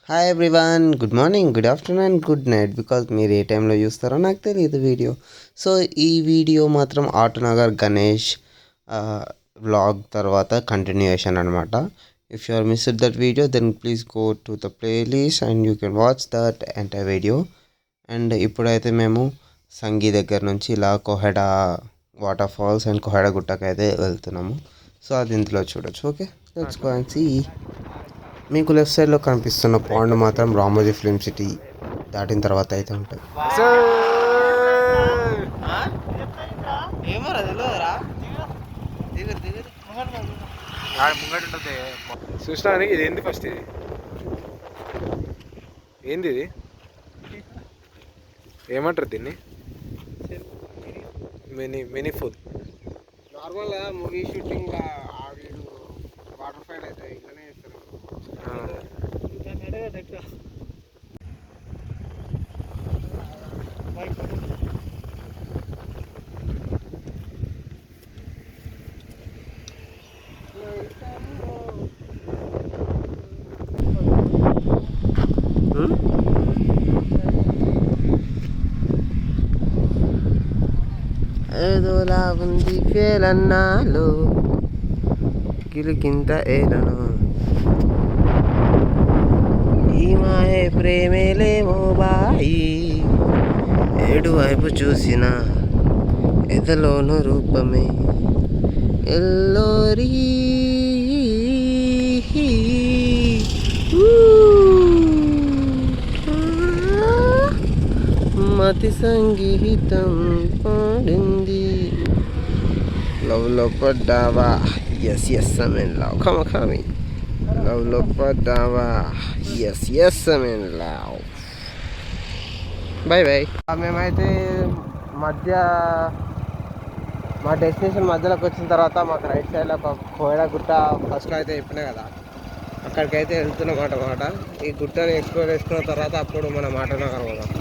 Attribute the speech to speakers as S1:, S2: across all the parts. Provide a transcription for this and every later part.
S1: Hi everyone, good morning, good afternoon, good night. Because మీరు ఏ టైంలో చూస్తారో నాకు తెలియదు వీడియో. సో ఈ వీడియో మాత్రం ఆటోనగర్ గణేష్ వ్లాగ్ తర్వాత కంటిన్యూషన్ అనమాట. If you are missed that video then please go to the playlist and you can watch that entire video. And ఇప్పుడైతే మేము సంగీ దగ్గర నుంచి ఇలా Koheda waterfalls and Koheda గుట్టకు అయితే వెళ్తున్నాము. సో అది ఇందులో చూడొచ్చు. Okay, let's go and see. మీకు లెఫ్ట్ సైడ్లో కనిపిస్తున్న పాండ్ మాత్రం రామోజీ ఫిల్మ్ సిటీ దాటిన తర్వాత అయితే ఉంటుంది.
S2: చూసినానికి ఇది ఏంది ఫస్ట్? ఇది ఏంది? ఇది ఏమంటారు దీన్ని? Mini food.
S3: నార్మల్గా మూవీ షూటింగ్ వాటర్ ఫైల్ అయితే ఇట్లానే చేస్తారు.
S1: ఏదోలా ఉంది పేలన్నాలో గిలికింత ఏలను ఈ మాయే ప్రేమేలేమో బాయి ఏడువైపు చూసిన ఎదలోను రూపమే ఎల్లోరీ మతి సంగీతం పాడింది. లవ్లో పడ్డావా? Yes yes I love. కమ లవ్లో పడ్డావా? Yes I love. Bye bye. మేమైతే మా డెస్టినేషన్ మధ్యలోకి వచ్చిన తర్వాత మాకు రైట్ సైడ్లో ఒక కోయడా గుట్ట ఫస్ట్లో అయితే చెప్పినా కదా, అక్కడికైతే వెళ్తున్నమాట మాట. ఈ గుట్టని ఎక్స్ప్లోర్ చేసుకున్న తర్వాత అప్పుడు మన ఆటోనగర్ పోదాం.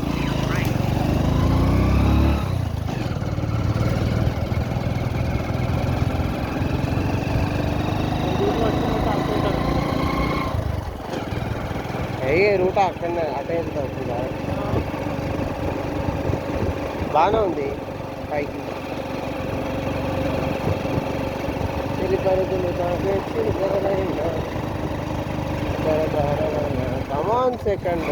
S1: ఏ రూట్ అక్కడనే అటే వెళ్తుంది. బాగానే ఉంది పైకి. Come on second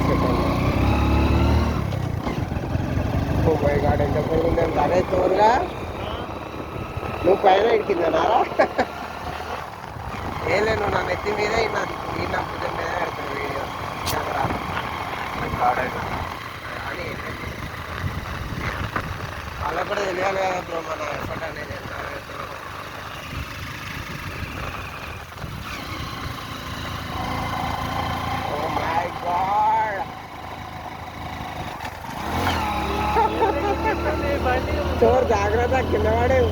S1: second. Oh my god, ఎంత పొరుగుంది! అదే తోరుగా నువ్వు పైన ఎక్కిందన్నారా? ఏం లేదు, నా నెత్తి మీద నా భుజం మీద పెడతాను వీడియో కెమెరా అని. వాళ్ళకు కూడా తెలియాలి కదా బ్రో మన ఎఫర్ట్ అనేది. ఓ మై గాడ్, చోర్ జాగ్రత్త, కింద పడేవు.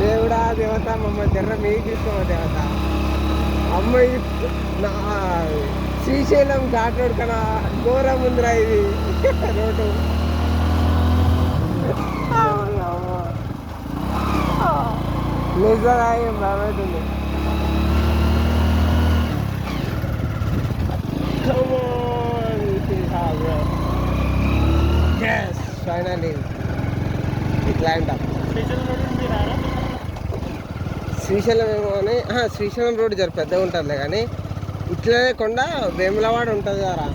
S1: దేవుడా దేవత మమ్మల్ని జర్ర మీకు ఇస్తామా దేవత. అమ్మాయి నా శ్రీశైలం ఘాటోడు కన్నా ఘోరం ఉందిరా ఇది రోడ్డు. నిజంగా ఏం భయమవుతుంది. Yes, finally we climbed up. Srisailam ఏమో అని, శ్రీశైలం రోడ్డు జర పెద్దగా ఉంటుందిలే, కానీ ఇట్లనే కొండ వేములవాడ ఉంటుంది కదా.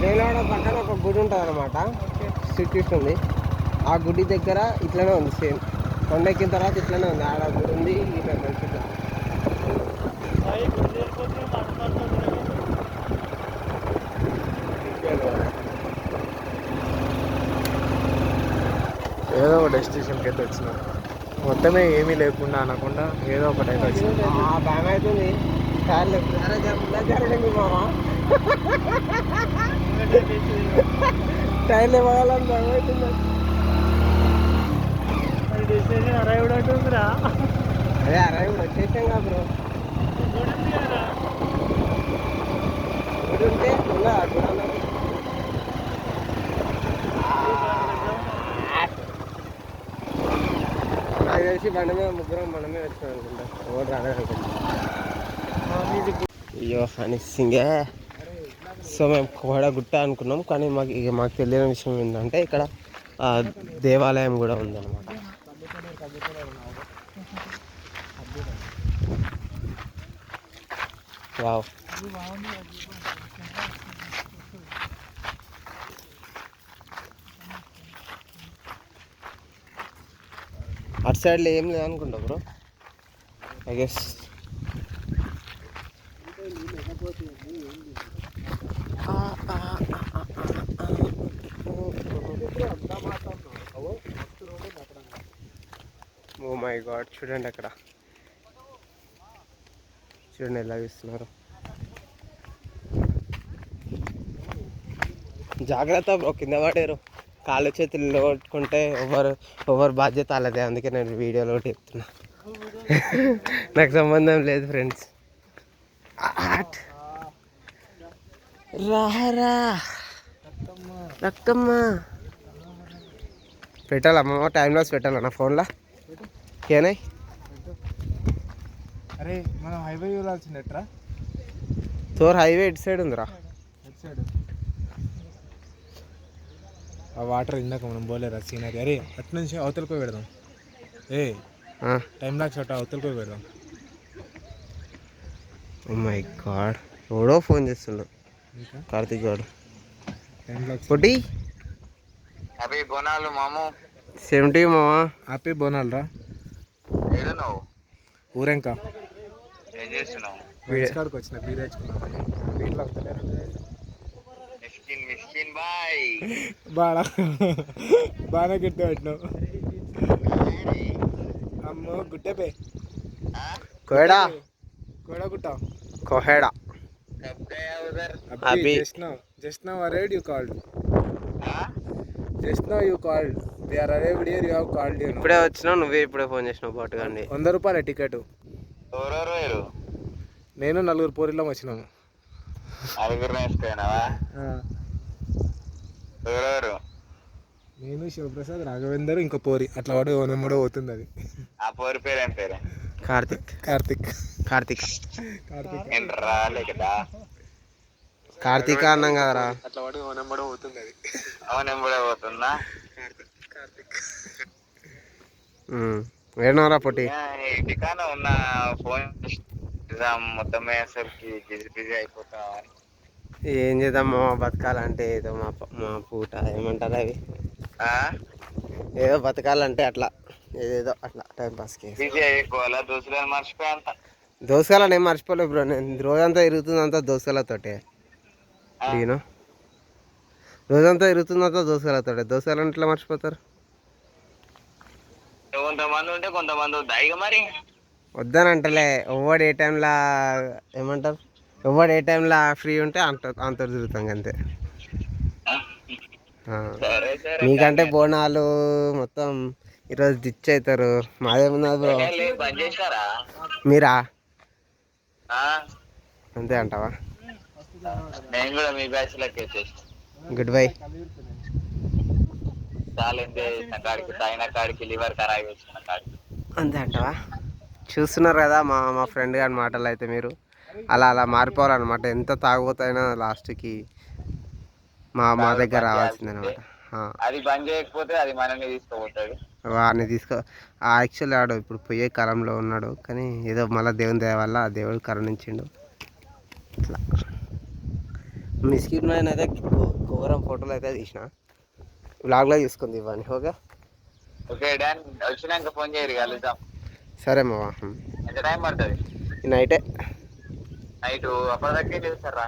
S1: వేములవాడ పక్కన ఒక గుడి ఉంటుంది అనమాట, శ్రీకృష్ణుంది. ఆ గుడి దగ్గర ఇట్లనే ఉంది సేమ్. కొండ ఎక్కిన తర్వాత ఇట్లనే ఉంది, ఆడ గుడి ఉంది. ఇట్లా మంచి
S2: ఏదో ఒక డెస్టినేషన్కి అయితే వచ్చినాం. మొత్తమే ఏమీ లేకుండా అనకుండా ఏదో ఒకటి అయితే వచ్చినాం.
S3: బాగా అవుతుంది. జరగండి మామ, టైర్లు ఇవ్వాలని బాగా అవుతుంది.
S2: డెస్టినేషన్ అరైవ్డ్ అవుతుందిరా.
S3: అదే అరైవ్డ్ వచ్చేసాం కదా బ్రో. ఉంటే ఉన్నా గుణాలు. నాకు తెలిసి బండి మీద ముగ్గురం మనమే వచ్చాం అనుకుంటా. ఎవరు రాలేదు అనుకుంటా. అయ్యో హనీ సింగే. సో మేము కోడ గుట్ట అనుకున్నాం, కానీ మాకు తెలియని విషయం ఏంటంటే ఇక్కడ దేవాలయం కూడా ఉందన్నమాట. వావ్. అటు సైడ్లో ఏం లేదనుకుంటా bro, I guess. Oh my God, చూడండి అక్కడ, చూడండి ఎలా ఇస్తున్నారు. జాగ్రత్త బ్రో, కింద పడారు. కాళ్ళు చేతులు కొట్టుకుంటే ఎవరు బాధ్యత అలాదే. అందుకే నేను వీడియోలో ఒకటి చెప్తున్నా. నాకు సంబంధం లేదు ఫ్రెండ్స్. రారా రక్కమ్మ పెట్టాలమ్మ, టైం లాస్ పెట్టాలన్నా ఫోన్లో. కేనాయ్
S2: అరే మనం హైవే చూడాల్సిందట్రా.
S3: తోర్ హైవే ఇటు సైడ్ ఉందిరా.
S2: ఎట్ సైడ్ ఆ వాటర్ ఇందాక మనం పోలేరా సీనరీ. అరే అటు నుంచి అవతలకి పెడదాం. ఏ టైం లాక్స్ అట్ట అవతలకి పెడదాం.
S3: ఓ మై గాడ్, ఎవడో ఫోన్ చేస్తుండు, కార్తీక్ గారు.
S2: టైం లాక్స్
S3: పొట్టి
S4: అవి బోనాలు మాము
S3: 70 మావా.
S2: హ్యాపీ బోనాలు రా.
S4: ఏడున్నావు?
S2: ఊరెంకా
S4: ఏం చేస్తున్నావు?
S2: కాడికి వచ్చిన బీర్ తెచ్చుకున్నామని. బీర్లో అవుతలేరు
S4: మిస్కిన్ మిస్కిన్ బాయ్.
S2: బాగా గుర్తు పెట్టినావు. అమ్మో గుట్టపే
S3: కోయడా
S2: కూడా గుట్ట
S3: కోహేడా.
S4: कब गया उधर?
S3: अभी
S2: just now arrived, you called. Just now you called. They are arrived here, you have called, you know.
S3: ఇప్పుడే వచ్చినావు, నువ్వే ఇప్పుడే ఫోన్ చేసినావు పాటుగాండి.
S2: 100 రూపాయల టికెట్.
S4: ఎవరెవరు వేరు?
S2: నేను 4 పోరిలో వచ్చినాము.
S4: నలుగురు వేసుకున్నావా? ఎవరెవరు?
S2: నేను శివప్రసాద్, రాఘవేందర్, ఇంకో పోరి. అట్లా వాడు నెమ్మడో పోతుంది అది.
S4: ఆ పోరు పేరు ఏం పేరు?
S3: కార్తిక్.
S2: కార్తిక్
S4: నేను రాలే కదా.
S3: కార్తీక అన్నాం కదరా.
S2: అట్లా వాడు నెమ్మడో పోతుంది అది.
S4: అవును కూడా పోతుందా?
S3: వేణవరా పొట్టి.
S4: ఇంటికానే ఉన్న ఫోన్ మొత్తమే అసలుకి బిజీ బిజీ అయిపోతావా?
S3: ఏం చేద్దాం మా బతకాలంటే ఏదో మా పూట ఏమంటారు అవి, ఏదో బతకాలంటే అట్లా ఏదేదో అట్లా టైం పాస్కి.
S4: బిజీ అయిపోవాలా? దోస్తులను మర్చిపోయాంత.
S3: దోసకాలని ఏం మర్చిపోలేదు బ్రో, నేను రోజంతా ఇరుగుతుందంతా దోసకాలతోటే. నేను రోజంతా ఇరుగుతుందంతా దోసకాలతోటే. దోసకాలని ఎట్లా మర్చిపోతారు?
S4: కొంతమంది ఉంటే కొంతమంది వద్దా ఇక మరి.
S3: వద్దానంటలే, ఎవడు ఏ టైంలో ఏమంటారు, ఎవడు ఏ టైంలో ఫ్రీ ఉంటే అంత తిరుగుతాం అంతే.
S4: సరే సరే.
S3: మీకంటే బోనాలు మొత్తం ఈరోజు డిచ్ అవుతారు. మాదేమున్నది బ్రో.
S4: బంద్ చేశారా
S3: మీరా? అంతే అంటావా?
S4: నేను కూడా మీ బ్యాచ్ లెక్క వచ్చేసి
S3: గుడ్ బై.
S4: చాలా ఎంజాయ్ చేసిన కాడికి, తాగిన కాడికి, లివర్ ఖరాబ్ చేసిన కాడికి.
S3: అంతే అంటావా? చూస్తున్నారు కదా మా ఫ్రెండ్ గారి మాటలు అయితే. మీరు అలా మారిపోవాలన్నమాట. ఎంత తాగుపోతైనా లాస్ట్కి మా దగ్గర రావాల్సింది అనమాట.
S4: అది బంద్ చేయకపోతే అది మనల్ని తీసుకుపోతుంది.
S3: వాడిని యాక్చువల్లీ ఆడు ఇప్పుడు పోయే కాలంలో ఉన్నాడు, కానీ ఏదో మళ్ళీ దేవుని దయ వల్ల ఆ దేవుడు కరుణించిండు. అట్లా మిస్కిన్ మ్యాన్ అయితే ఘోరం ఫోటోలు అయితే తీసిన, బ్లాగ్లో చూసుకుంది ఇవ్వండి. ఓకే
S4: ఓకే డాన్, వచ్చినాక ఫోన్ చేయరు, కలుద్దాం.
S3: సరే మావా.
S4: ఎంత టైం పడుతుంది?
S3: నైటే,
S4: నైట్ అప్పటిదాకే చేస్తారా?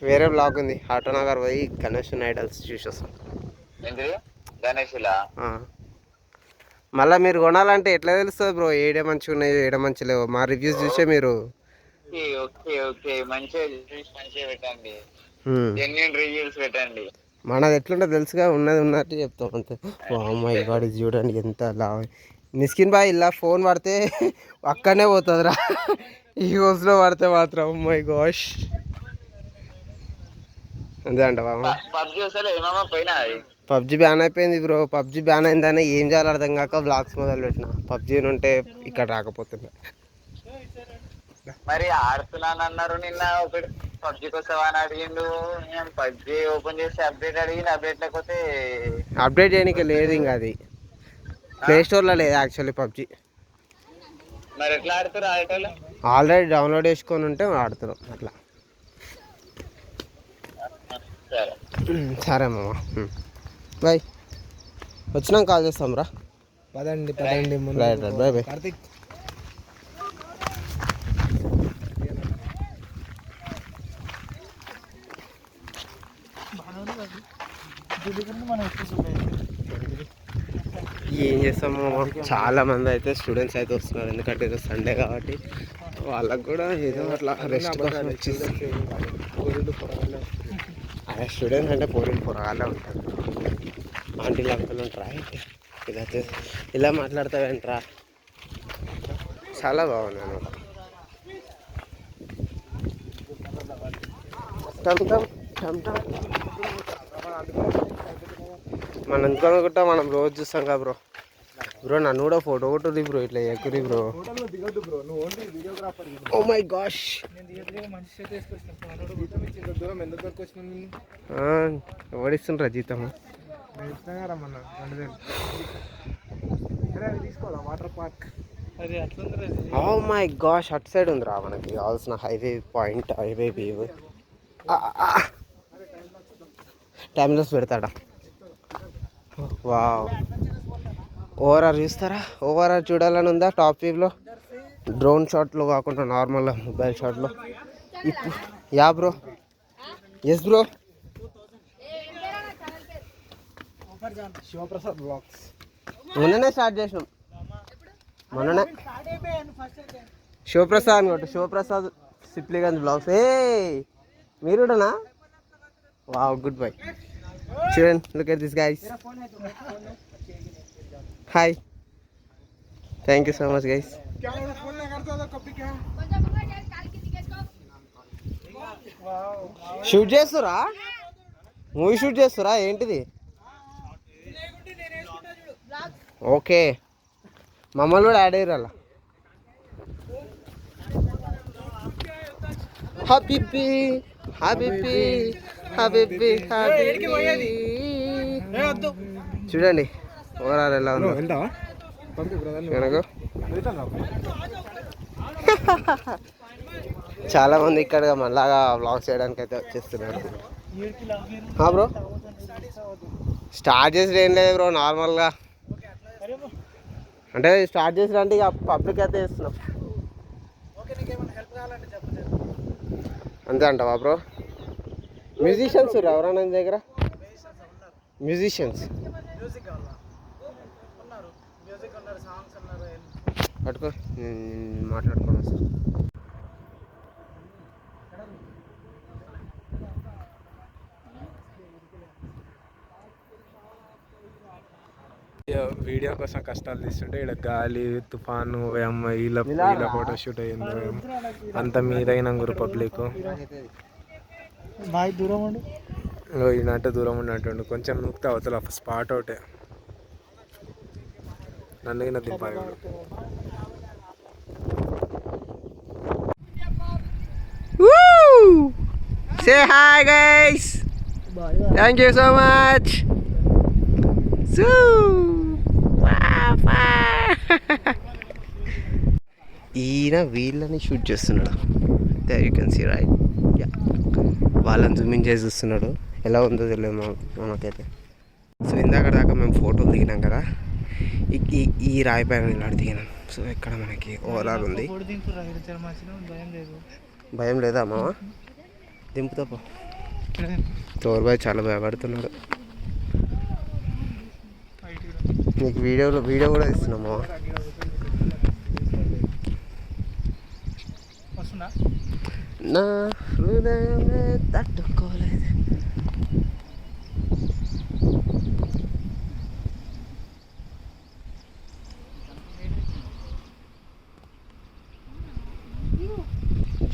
S3: వేరే బ్లాగ్ ఉంది, ఆటోనగర్ పోయి గణేష్ ఐడల్స్ చూసేస్తాం.
S4: ఏంటిది? గణేష్లా?
S3: మళ్ళీ మీరు కొనాలంటే ఎట్లా తెలుస్తుంది బ్రో ఏడే మంచిగా ఉన్నాయో ఏడే మంచి లేవు? మా రివ్యూస్ చూసే మీరు.
S4: ఓకే ఓకే, మంచిగా పెట్టండి, జెన్యూన్ రివ్యూస్ పెట్టండి.
S3: మనది ఎట్లుంటే తెలుసుగా, ఉన్నది ఉన్నట్టు చెప్తాం అంతే. అమ్మాయి గాడి చూడండి ఎంత మిస్కిన్ బాయ్ ఇలా ఫోన్ పడితే అక్కడనే పోతుందిరా. ఈ రోజులో పడితే మాత్రం మై గాష్ అంతే అంటవా?
S4: పబ్జి వస్తలే ఏమమ్మా పోయినా అది.
S3: పబ్జి బ్యాన్ అయిపోయింది బ్రో. పబ్జి బ్యాన్ అయిందని ఏం చేయాలో అర్థం కాక బ్లాగ్స్ మొదలు పెట్టిన. పబ్జి ఉంటే ఇక్కడ రాకపోతుండే.
S4: మరి ఆడుతున్నాను అన్నారు నిన్న. ఒకటి పబ్జికి వస్తావా అని అడిగిండు. నేను పబ్జి ఓపెన్ చేసి అప్డేట్ అడిగింది. అప్డేట్ లేకపోతే
S3: అప్డేట్ చేయడానికి లేదు ఇంకా, అది ప్లే స్టోర్లో లేదు యాక్చువల్లీ పబ్జి.
S4: మరి ఎట్లా ఆడుతారు ఆడేటోళ్ళు?
S3: ఆల్రెడీ డౌన్లోడ్ చేసుకొని ఉంటే ఆడుతున్నాం అట్లా.
S4: సరే
S3: సరే మామ, బాయ్. వచ్చినాక కాల్ చేస్తాం రా.
S2: పదండి
S3: right right, bye bye.
S2: Karthik.
S3: ఏం చేస్తాము మామ, చాలా మంది అయితే స్టూడెంట్స్ అయితే వస్తున్నారు. ఎందుకంటే ఇది సండే కాబట్టి వాళ్ళకు కూడా ఏదో అట్లా రెస్ట్ కోసం వచ్చేసి. అదే స్టూడెంట్స్ అంటే పొరగాళ్ళే ఉంటారు. ఆంటీలు అంకులు ఉంటారా ఇదైతే ఇలా మాట్లాడతావేంట్రా. చాలా బాగుంది అనమాట. మనం ఎందుకు అనుకుంటా, మనం రోజు చూస్తాం కదా బ్రో. బ్రో నన్ను కూడా ఫోటో కొట్టుది బ్రో, ఇట్లా ఎక్కురి బ్రో. ఓ మై గాష్, ఓడిస్తుండ్రా జీతం.
S2: తీసుకోవాలా water park?
S3: Oh my gosh, అటు సైడ్ ఉందిరా మనకి కావాల్సిన highway point, highway view. Time lapse పెడతాడా? వావ్. ఓవరాల్ చూస్తారా? ఓవరాల్ చూడాలని ఉందా టాప్ వ్యూలో? డ్రోన్ షాట్లో కాకుండా నార్మల్ మొబైల్ షాట్లో. ఇప్పుడు yeah bro, yes bro.
S2: Shivaprasad vlogs
S3: మొన్ననే స్టార్ట్ చేసినాం, మొన్ననే. శివప్రసాద్ అనుకోండి, శివప్రసాద్ సిప్లిగంజ్ బ్లాగ్స్. ఏ మీరు కూడానా? Wow, good bye. చూడండి, look at this guys. Hi, thank you so much guys. Shoot చేస్తురా? మూవీ షూట్ చేస్తురా ఏంటిది? ఓకే, మమ్మల్ని కూడా యాడ్ అయ్యారు అలా. హబీబీ హబీబీ హబీబీ హబీబీ. చూడండి ఓవరాల్ ఎలా ఉందో.
S2: వెళ్తావా?
S3: చాలా మంది ఇక్కడ మళ్ళాగా వ్లాగ్స్ చేయడానికి అయితే వచ్చేస్తున్నారు బ్రో. స్టార్ట్ చేసి ఏం లేదు బ్రో, నార్మల్గా అంటే స్టార్ట్ చేసినంటే ఇక పబ్లిక్ అయితే చేస్తున్నాం అంతే అంటావా బ్రో? మ్యూజిషియన్స్ ఎవరన్నా నీ దగ్గర? మ్యూజిషియన్స్ పట్టుకో, మాట్లాడుకోండి వస్తాను.
S2: వీడియో కోసం కష్టాలు తీస్తుంటే ఇక్కడ గాలి తుఫాను వీళ్ళ ఫోటోషూట్ అయ్యింది. అంత మీదైనా గురు పబ్లిక్ దూరం ఉండు, ఈయనంటే దూరం ఉన్నట్టుండు. కొంచెం నూక్తే అవతల స్పాట్ అవుటే నన్ను కింద దింపాలి.
S3: Say hi guys. Thank you so much. ఈయన వీళ్ళని షూట్ చేస్తున్నాడు. You can see right. Yeah, వాళ్ళని జూమింగ్ చేసి చూస్తున్నాడు. ఎలా ఉందో తెలియదు మనకైతే. సో ఇందాక దాకా మేము ఫోటోలు దిగినాం కదా, ఈ రాయి పైన నిలబడి దిగినాం. సో ఇక్కడ మనకి ఓవరాల్ ఉంది. భయం లేదా మామ? దింపుతా పో. తోర్ బాయ్ చాలా భయపడుతున్నాడు. నీకు వీడియో కూడా ఇస్తున్నాం మామ. నా హృదయమే తట్టుకోలేదు.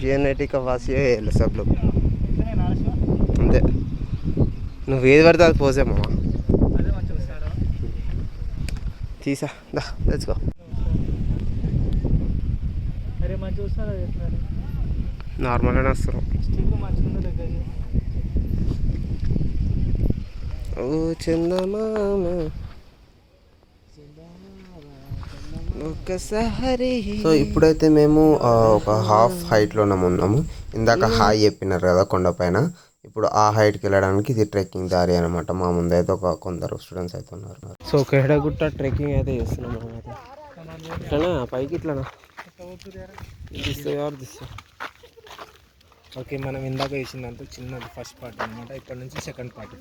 S3: जेनेटिक का वासी है सब लोग అంతే నువ్వు ఏది పడితే అది పోసే మామ తీసా దా లెట్స్ గో నార్మల్గానే వస్తారు ఓ చందమామ ఒక్కసారి.
S1: సో ఇప్పుడైతే మేము ఒక హాఫ్ హైట్లో ఉన్నాము. ఇందాక హాయ్ చెప్పినారు కదా కొండపైన, ఇప్పుడు ఆ హైట్కి వెళ్ళడానికి ఇది ట్రెక్కింగ్ దారి అనమాట. మా ముందు అయితే కొందరు స్టూడెంట్స్ అయితే ఉన్నారు.
S3: సో కేడగుట్ట ట్రెక్కింగ్ అయితే చేస్తున్నాం మనం అయితే. ఇట్లానా పైకి ఇట్లానా
S2: ఓకే, మనం ఇందాక వేసిందంతా చిన్నది ఫస్ట్ పార్ట్ అనమాట. ఇప్పటి నుంచి సెకండ్ పార్ట్.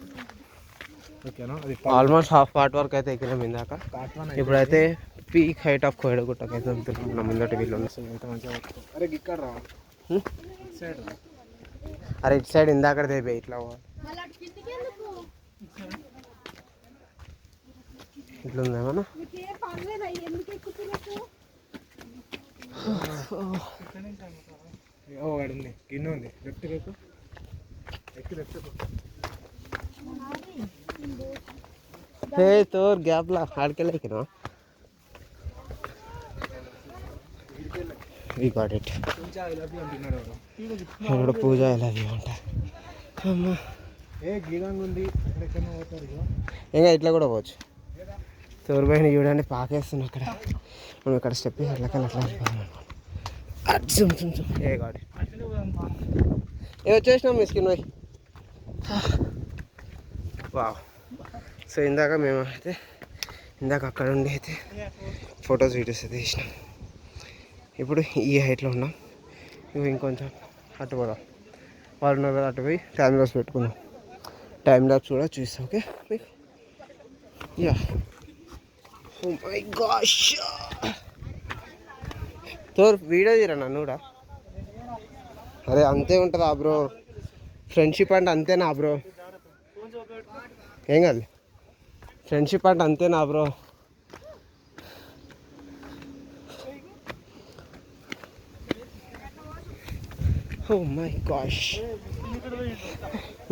S2: ఓకేనా, అది
S3: ఆల్మోస్ట్ హాఫ్ పార్ట్ వరకు అయితే ఎక్కినాం ఇందాక.
S2: పార్ట్ 1.
S3: ఇప్పుడైతే పీక్ హైట్ ఆఫ్ కోయడగుట్టకి అయితే వెళ్తున్నాం. మన ముందటి వీళ్ళు
S2: ఎంత మంచిగా వస్తుంది. అరే ఇక్కడ రా, సైడ్ రా.
S3: అరే ఇటు సైడ్ ఇందాక దేబే ఇట్లా ఇట్లా ఉందేమన్నా.
S2: వాడుంది, గిన్నె ఉంది. లెఫ్ట్ రేపు ఎక్కి లెఫ్ట్.
S3: హే తోర్ గ్యాప్లా ఆడికెళ్ళి ఎక్కినా. We got it. ఇప్పుడు పూజ ఎలా అంట అమ్మా.
S2: ఉంది
S3: ఇంకా ఇట్లా కూడా పోవచ్చు. తోరుబైన చూడండి పాకేస్తుంది అక్కడ. మనం ఇక్కడ స్టెప్ అట్లకెళ్ళి అట్లా ఏ గాడి ఏ వచ్చేసినాం మిస్కిన్ పోయి. వా. సో ఇందాక మేము అయితే అక్కడ ఉండి అయితే ఫొటోస్ వీడియోస్ అయితే తీసినాం. ఇప్పుడు ఈ హైట్లో ఉన్నాం. నువ్వు ఇంకొంచెం అటు పోదాం. వాళ్ళు ఉన్నారు కదా, అటు పోయి టైం ల్యాబ్స్ పెట్టుకున్నాం. టైం ల్యాబ్స్ కూడా చూస్తాం. ఓకే మీకు యా. Oh my gosh. తోర్ వీడియో తీరా నన్ను కూడా. అరే అంతే ఉంటుందా బ్రో, ఫ్రెండ్షిప్ అంటే అంతేనా బ్రో? ఏం కాదు, ఫ్రెండ్షిప్ అంటే అంతేనా bro? Oh my gosh.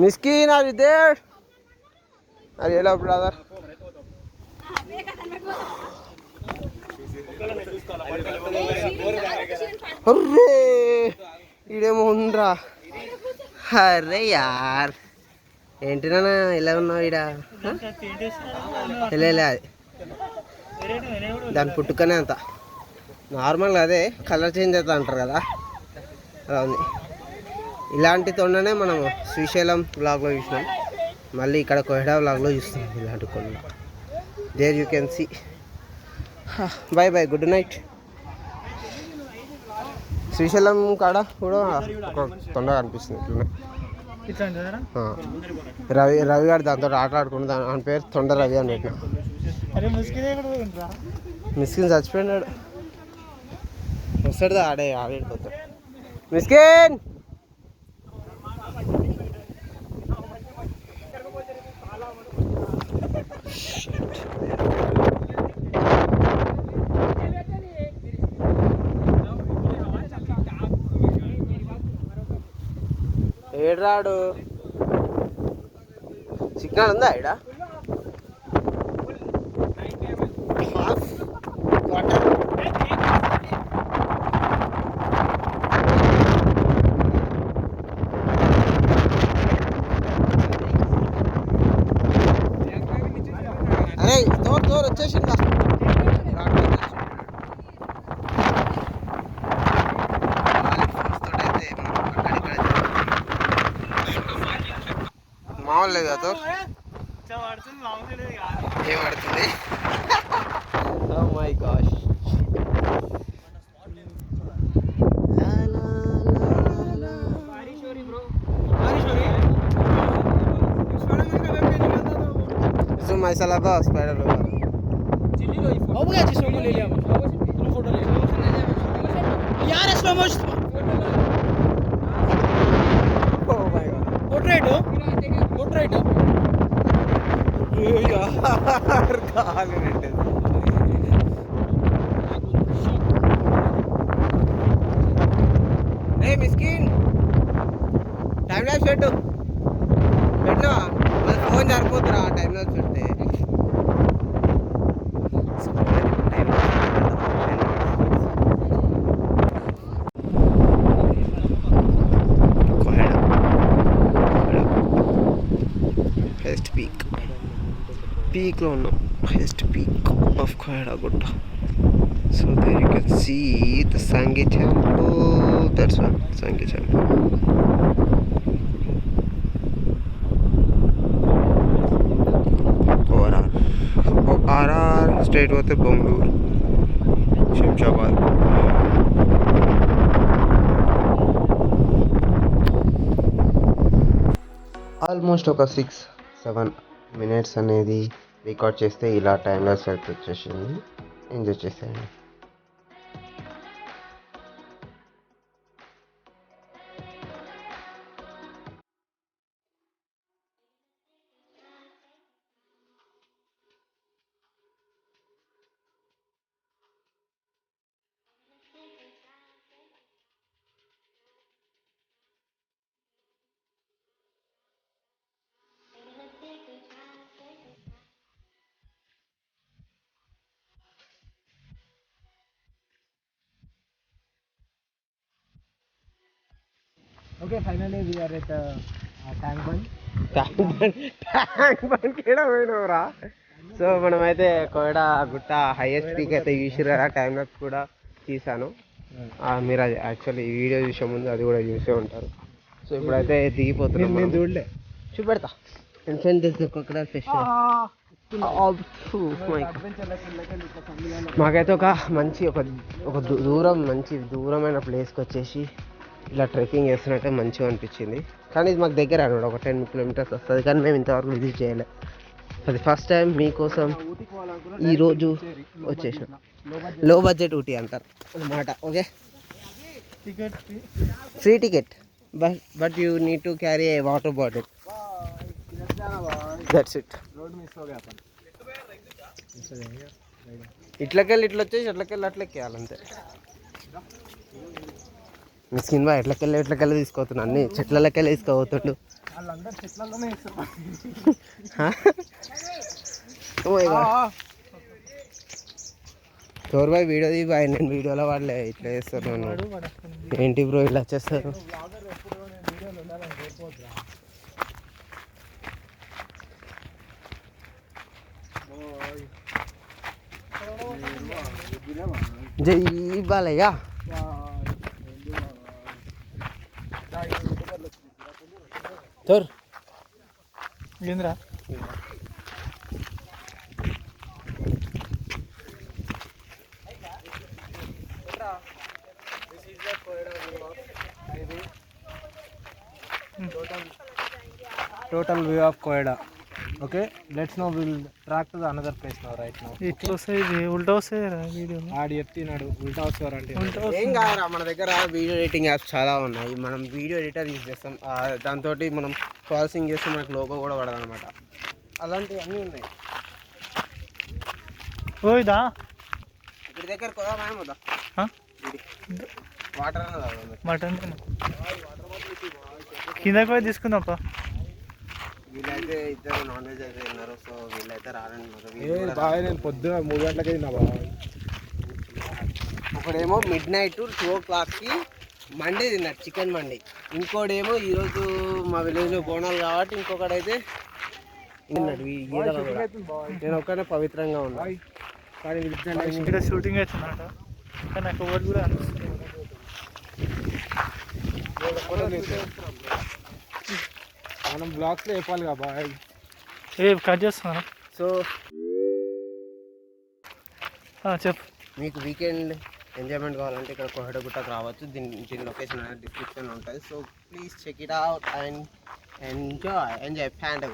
S3: Miskin, are you there? Are you hello, brother? అర్రే ఇడేమో ఉండ్రా. అరే యార్ ఏంటినా ఇలా ఉన్నావు ఇడ? వెళ్ళలే, అది దాని పుట్టుకనే అంత నార్మల్గా అదే కలర్ చేంజ్ అవుతా అంటారు కదా, అలా ఉంది. ఇలాంటి తొండనే మనం శ్రీశైలం బ్లాగ్లో చూసినాం, మళ్ళీ ఇక్కడ కోహెడా బ్లాగ్లో చూస్తున్నాం ఇలాంటి కొండ. There you can see. Bye bye, good night. Srisailam కాడ కూడా ఒక తొండ కనిపిస్తుంది ఇట్లనే. రవి గారు దాంతో ఆట ఆడుకుంటు దాని పేరు తొండ రవి అని పెట్టిన. మిస్కిన్ చచ్చిపోయినాడు. వస్తాడు ఆడేడిపోతాడు మిస్కిన్. ఏడ్రాడు, సిగ్నల్ ఉందా ఇడ? అరే తోరు వచ్చేసిందా? మామూలు లేదు కదా ఏం పడుతుంది? Oh my gosh. ऐसा लगा स्पाइडर होगा।
S5: हो गया जी, स्लो ले लिया फोटो ले यार, slow motion.
S3: Oh my God,
S5: portrait हो
S3: यार काल बैठे ఏ మిస్కిన్ టైం లాప్స్ పెట్టు పెట్టినా మరి ఫోన్ సరిపోతురా టైం లాప్స్ పెడితే హైయెస్ట్ పీక్లో ఉన్నాం highest peak of Koyada Gutta. So there you can see the Sangi temple. That's one Sangi temple. RR straight పోతే బొంగళూరు శంషాబాద్.
S1: ఆల్మోస్ట్ ఒక 6-7 మినిట్స్ అనేది రికార్డ్ చేస్తే ఇలా టైంలో సెట్ వచ్చేసింది. ఎంజాయ్ చేసేయండి.
S2: Okay, finally we are at tank bund.
S3: Tank bund కూడా పోయినవరా. సో మనమైతే కోయడా గుట్ట హైయెస్ట్ పీక్ అయితే చూసిరు కదా. టైం లాప్స్ కూడా తీసాను. మీరు అది యాక్చువల్లీ ఈ వీడియో చూసే ముందు అది కూడా చూసే ఉంటారు. సో ఇప్పుడైతే దిగిపోతున్నాం.
S2: నేను చూడలే.
S3: చూపెడతా. క్రొకడైల్ ఫెస్టివల్ మాకైతే ఒక మంచి ఒక దూరం మంచి దూరమైన ప్లేస్కి వచ్చేసి ఇలా ట్రెక్కింగ్ చేస్తున్నట్టే మంచిగా అనిపించింది. కానీ ఇది మాకు దగ్గర అనమాట, ఒక 10 కిలోమీటర్స్ వస్తుంది. కానీ మేము ఇంతవరకు విజిట్ చేయలే. అది ఫస్ట్ టైం మీకోసం ఈరోజు వచ్చేసాం. లో బడ్జెట్ ఊటీ అంటారు అన్నమాట. Okay, free ticket but you need to carry a water bottle. That's it. ఇట్లకెళ్ళి ఇట్లా వచ్చేసి అట్లకెళ్ళి అట్లెక్కేయాలంతే. మీ స్కిన్ బా ఎట్లకెళ్ళి తీసుకోతున్నా అన్ని చెట్లకెళ్ళి తీసుకోబోతుండు. బాయ్ వీడియో తీ బాయ్. నేను వీడియోలో వాళ్ళే ఇట్లా చేస్తారు. ఏంటి బ్రో ఇలా చేస్తారు? జై బాలయ్య.
S2: సార్ ఏంద్రా total view of Koyada. Okay, let's now we'll track to the another place now right now.
S5: ఇట్లా వస్తాయి ఉల్టా వస్తాయి వీడియో.
S2: ఆడి చెప్తున్నాడు ఉల్టా వస్తారంటే
S3: ఏం కాదురా, మన దగ్గర వీడియో ఎడిటింగ్ యాప్స్ చాలా ఉన్నాయి. మనం వీడియో ఎడిటర్ యూజ్ చేస్తాం. దాంతో మనం ప్రాసెసింగ్ చేస్తే మనకు లోగో కూడా పడదు అనమాట. అలాంటివి అన్నీ ఉన్నాయి.
S5: ఓయిదా
S3: ఇక్కడ దగ్గర కొద్దా వాటర్
S5: మటన్ కిందకి పోయి తీసుకుందాంపా.
S3: వీళ్ళైతే ఇద్దరు నాన్ వెజ్ అయితే తిన్నారు. సో వీళ్ళైతే రానంటున్నారు.
S2: బాగా నేను పొద్దున 3 గంటలకి తిన్నా బాగా.
S3: ఒకడేమో మిడ్-నైట్ 2 o'clockకి మండే తిన్నారు, చికెన్ మండే. ఇంకోడేమో ఈరోజు మా విలేజ్లో బోనాలు కాబట్టి ఇంకొకడైతే తిన్నాడు. నేను ఒక్కనే పవిత్రంగా ఉన్నాను. కానీ
S5: ఇక్కడ షూటింగ్ అవుతుందట. కానీ నాకు ఎవరు కూడా అనిపిస్తుంది.
S2: మనం బ్లాగ్స్లో చెప్పాలి కదా బాయ్.
S5: కట్ చేస్తున్నా.
S3: సో
S5: చెప్పు.
S3: మీకు వీకెండ్ ఎంజాయ్మెంట్ కావాలంటే ఇక్కడ కోహెడ గుట్టకు రావచ్చు. దీని లొకేషన్ అనేది డిస్క్రిప్షన్లో ఉంటుంది. So please check it out and enjoy పండగ.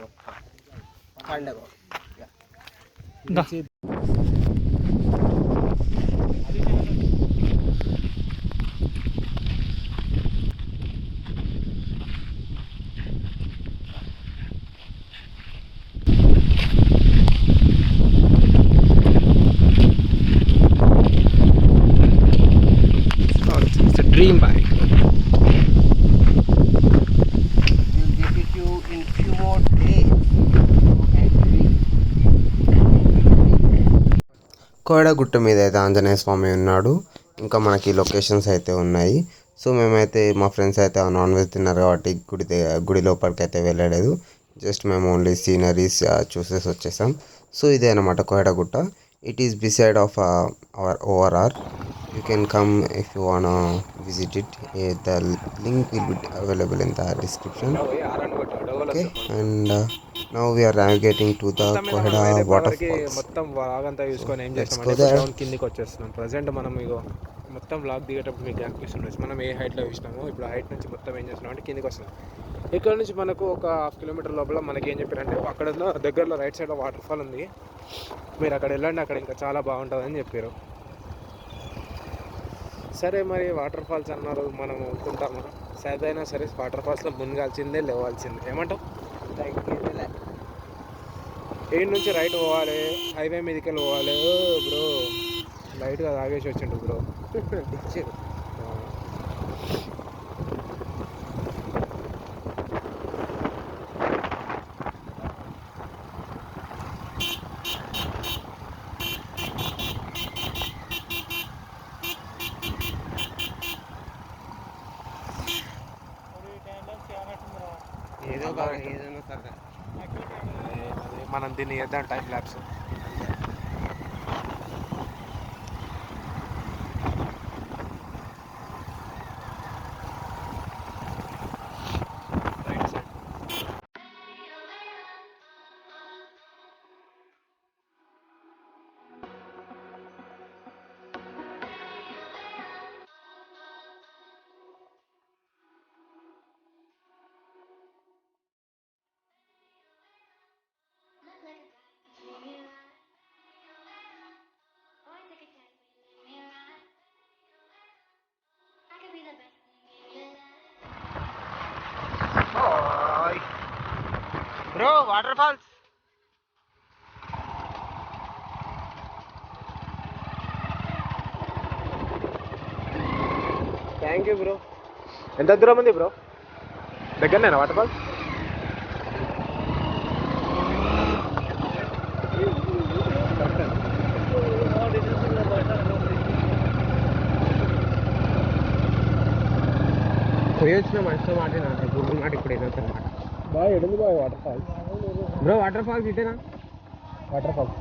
S3: It's a dream bike.
S1: Koyadagutta మీద అయితే ఆంజనేయ స్వామి ఉన్నాడు. ఇంకా మనకి లొకేషన్స్ అయితే ఉన్నాయి. సో మేమైతే మా ఫ్రెండ్స్ అయితే నాన్ వెజ్ తిన్నారు కాబట్టి గుడి లోపలికి అయితే వెళ్ళలేదు. జస్ట్ మేము ఓన్లీ సీనరీస్ చూసేసి వచ్చేసాం. సో ఇదే అనమాట Koyadagutta. It is beside of our ORR. You can come if you wanna visit it. The link will be available in the description. Okay, and now we are navigating to the Kohada waterfalls.
S2: మొత్తం వాగంతా చూసుకొని ఏం
S1: Let's
S2: చేస్తామంటే
S1: go there.
S2: Down కిందికి వచ్చేస్తున్నాం. Present మనం ఇగో మొత్తం blog దిగేటప్పుడు మీకు అనిపిస్తుంది మనం ఏ హైట్లో చూసినామో ఇప్పుడు హైట్ నుంచి మొత్తం ఏం చేస్తున్నాం అంటే కిందికి వస్తున్నాం. ఇక్కడ నుంచి మనకు ఒక 1/2 కిలోమీటర్ లోపల మనకి ఏం చెప్పారంటే అక్కడ దగ్గరలో రైట్ సైడ్లో వాటర్ ఫాల్ ఉంది, మీరు అక్కడ వెళ్ళండి, అక్కడ ఇంకా చాలా బాగుంటుందని చెప్పారు. సరే మరి వాటర్ ఫాల్స్ అన్నారు, మనం అనుకుంటామా సరైనా సరే వాటర్ ఫాల్స్లో మునగాల్సిందే లేవాల్సిందే. ఏమంటావు? ఏడు నుంచి రైట్ పోవాలి, హైవే మీదకి వెళ్ళి పోవాలి. బ్రో లైట్గా తాగేసి వచ్చిండు బ్రో. మనం దీన్ని చేద్దాం time lapse.
S3: Bro waterfalls.
S2: Thank you bro. ఎంత దూరం ఉంది బ్రో? దగ్గరనేనా water falls?
S3: పోయి వచ్చిన మనిషితో మాట గూగుల్ మాట ఇప్పుడు ఏదో అనమాట.
S2: బాగా ఎడుంది బాగా waterfalls.
S3: Bro waterfalls ఇటేనా?
S2: వాటర్ ఫాల్స్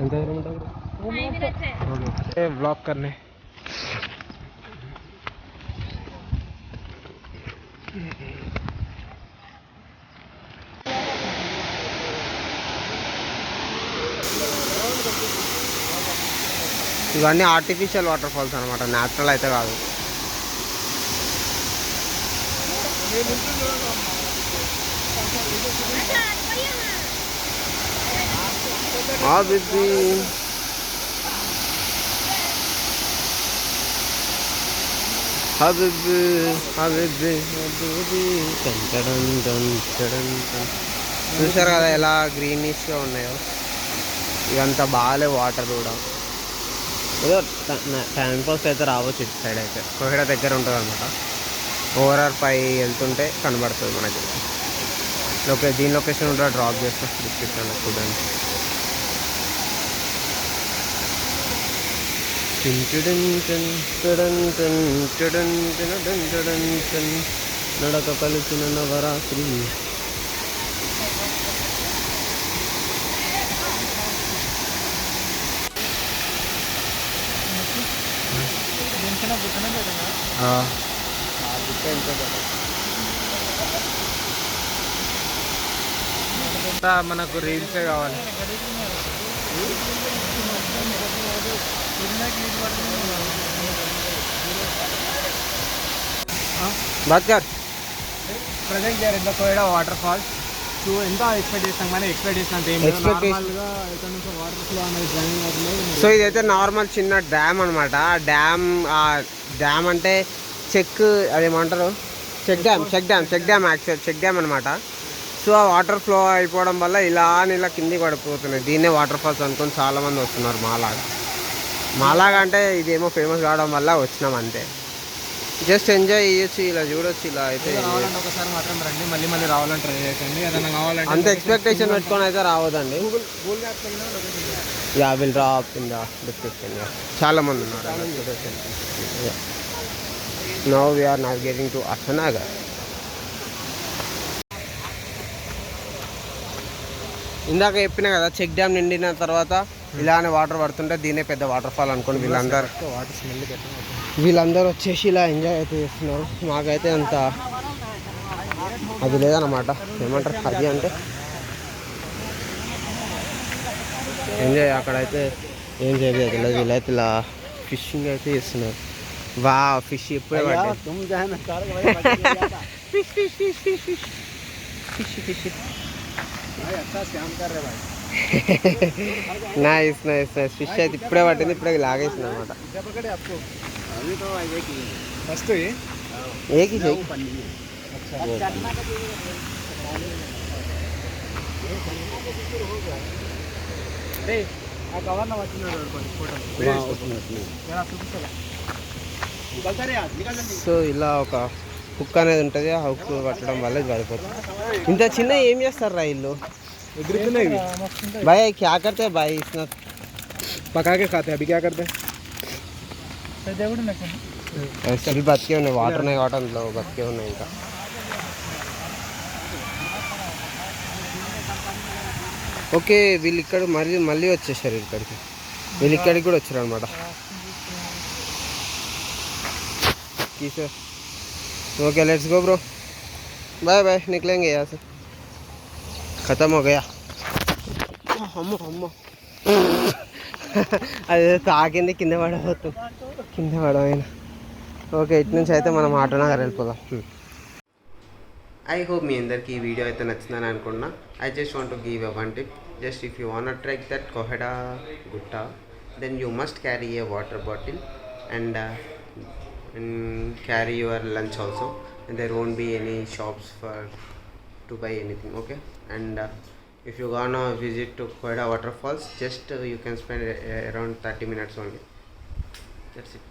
S3: ఎంత దూరం ఉంటుంది?
S2: ब्लॉग करने
S3: ఇవన్నీ ఆర్టిఫిషియల్ వాటర్ ఫాల్స్ అనమాట, న్యాచురల్ అయితే కాదు. చూసారు కదా ఎలా గ్రీనిష్గా ఉన్నాయో. ఇవంతా బాగాలే వాటర్ కూడా. ఏదో టైం పాస్ అయితే రావచ్చు ఇటు సైడ్ అయితే. కోహిడ దగ్గర ఉంటుంది అనమాట. ఓవరాల్ పై వెళ్తుంటే కనబడుతుంది మనకి. దీని లొకేషన్ కూడా డ్రాప్ చేస్తా డిస్క్రిప్షన్లో చూడండి. నడక కలిసిన నవరాత్రి.
S2: మనకు రీల్సే కావాలి. ప్రజెంట్ చేయాలి కోయడా వాటర్ ఫాల్స్. సో ఎంత ఎక్స్పెక్ట్ చేస్తాం కానీ ఎక్స్పెక్ట్ చేసినంత ఏం లేదు. నార్మల్గా ఇక్కడ నుంచి వాటర్ ఫ్లో అనేది డ్రైనింగ్ అవుతుంది.
S3: సో ఇదైతే నార్మల్ చిన్న డ్యామ్ అనమాట. డ్యామ్ అంటే అదేమంటారు చెక్ డ్యామ్ అనమాట. సో ఆ వాటర్ ఫ్లో అయిపోవడం వల్ల ఇలా కిందికి పడిపోతున్నాయి. దీన్నే వాటర్ ఫాల్స్ అనుకొని చాలామంది వస్తున్నారు. మాలాగా అంటే ఇదేమో ఫేమస్ కావడం వల్ల వచ్చినాం అంతే. జస్ట్ ఎంజాయ్ చేయొచ్చు, ఇలా చూడొచ్చు. ఇలా అయితే
S2: రావాలంటే ఒకసారి మాత్రం రండి, మళ్ళీ మళ్ళీ రావాలని ట్రై చేయకండి. ఏదైనా కావాలంటే
S3: అంత ఎక్స్పెక్టేషన్ పెట్టుకొని అయితే రావద్దండి.
S2: గూగుల్ మ్యాప్లో location
S3: yeah will drop in the description. చాలా మంది ఉన్నారు. Now we're navigating to Attanagar. ఇందాక చెప్పిన కదా, చెక్ డ్యామ్ నిండిన తర్వాత ఇలానే వాటర్ పడుతుంటే దీనే పెద్ద వాటర్ ఫాల్ అనుకోండి.
S2: వాటర్ స్మెల్
S3: వీళ్ళందరూ వచ్చేసి ఇలా ఎంజాయ్ అయితే చేస్తున్నారు. మాకైతే అంత అది లేదన్నమాట. ఏమంటారు అది అంటే ఎంజాయ్. అక్కడైతే ఏం చేయలేదు, వీళ్ళైతే ఇలా ఫిషింగ్ అయితే చేస్తున్నారు. వా ఫిష్ ఇప్పుడే పడ్డాయి. Fish fish fish fish fish fish fish nice nice nice. Fish అయితే ఇప్పుడే పట్టింది, ఇప్పుడే లాగేసింది అనమాట.
S2: ఫస్ట్
S3: ఏకి చెయ్యి. సో ఇలా ఒక హుక్ అనేది ఉంటుంది, ఆ హుక్ పట్టడం వల్ల ఇది పడిపోతుంది. ఇంత చిన్న ఏం చేస్తారు రా ఇల్లు?
S2: ఎగురుతున్నాయి ఇవి.
S3: भाई क्या करते हैं भाई? इसमें
S2: पका के खाते हैं, अभी क्या करते हैं?
S3: స్టిల్ బతికే ఉన్నాయి, వాటర్ ఉన్నాయి కాబట్టి అందులో బతికే ఉన్నాయి. ఇంకా ఓకే, వీళ్ళు ఇక్కడ మళ్ళీ వచ్చేసారు ఇక్కడికి. వీళ్ళు ఇక్కడికి కూడా వచ్చారు అనమాట. Okay let's go bro, bye bye, निकलेंगे यहाँ से. खत्म हो गया. అమ్మో అమ్మో అది తాకింది, కింద పడమైనా. ఓకే, ఇటు నుంచి అయితే మనం ఆటోనగర్ వెళ్ళిపోదాం. ఐ హోప్ మీ అందరికీ ఈ వీడియో అయితే నచ్చిందని అనుకున్నా. I just want to give one tip. Just if you want trek that Koheda Gutta, then you must carry a water bottle and carry your lunch also, and there won't be any shops to buy anything. Okay, and if you gonna visit to Koida waterfalls, just you can spend around 30 minutes only. That's it.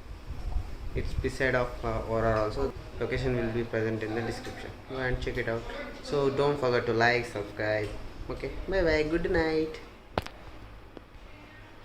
S3: It's beside of Aurora also. Location will be present in the description. Go and check it out. So don't forget to like, subscribe. Okay, bye bye, good night.